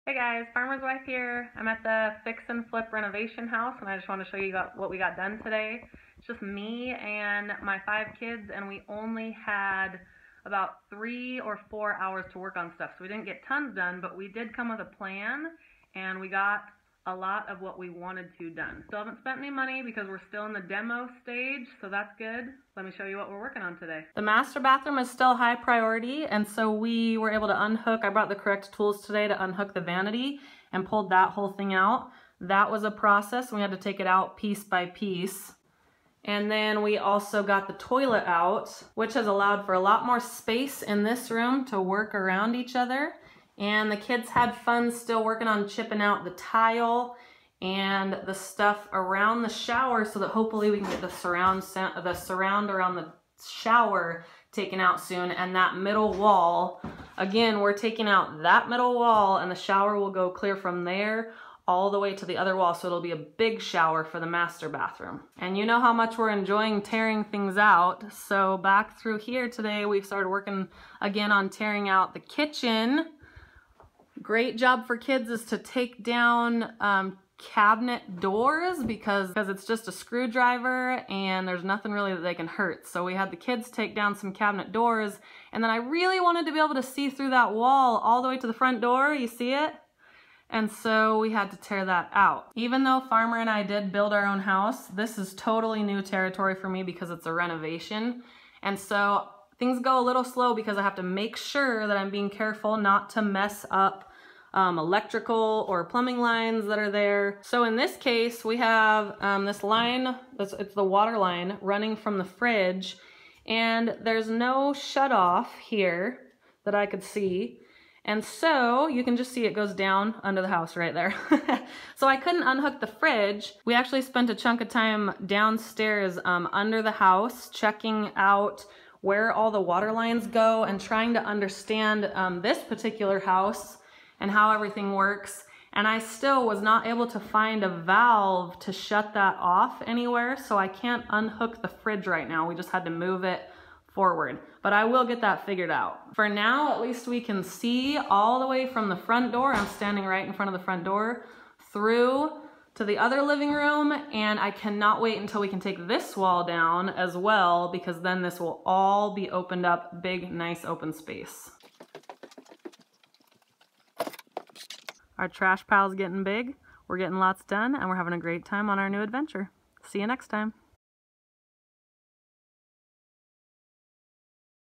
Hey guys, Farmer's Wife here. I'm at the fix and flip renovation house and I just want to show you what we got done today. It's just me and my 5 kids and we only had about 3 or 4 hours to work on stuff. So we didn't get tons done, but we did come with a plan and we got a lot of what we wanted to done. Still haven't spent any money because we're still in the demo stage, so that's good. Let me show you what we're working on today. The master bathroom is still high priority, and so we were able to unhook. I brought the correct tools today to unhook the vanity and pulled that whole thing out. That was a process, and we had to take it out piece by piece. And then we also got the toilet out, which has allowed for a lot more space in this room to work around each other. And the kids had fun still working on chipping out the tile and the stuff around the shower so that hopefully we can get the surround around the shower taken out soon. And that middle wall, again, we're taking out that middle wall and the shower will go clear from there all the way to the other wall, so it'll be a big shower for the master bathroom. And you know how much we're enjoying tearing things out. So back through here today, we've started working again on tearing out the kitchen. Great job for kids is to take down cabinet doors because it's just a screwdriver and there's nothing really that they can hurt. So we had the kids take down some cabinet doors, and then I really wanted to be able to see through that wall all the way to the front door. You see it? And so we had to tear that out. Even though Farmer and I did build our own house, this is totally new territory for me because it's a renovation. And so things go a little slow because I have to make sure that I'm being careful not to mess up electrical or plumbing lines that are there. So in this case, we have this line, it's the water line running from the fridge, and there's no shut off here that I could see. And so you can just see it goes down under the house right there. So I couldn't unhook the fridge. We actually spent a chunk of time downstairs under the house checking out where all the water lines go and trying to understand this particular house and how everything works. And I still was not able to find a valve to shut that off anywhere, so I can't unhook the fridge right now. We just had to move it forward, but I will get that figured out. For now, at least we can see all the way from the front door. I'm standing right in front of the front door through to the other living room, and I cannot wait until we can take this wall down as well, because then this will all be opened up, big, nice open space. Our trash pile's getting big, we're getting lots done, and we're having a great time on our new adventure. See you next time.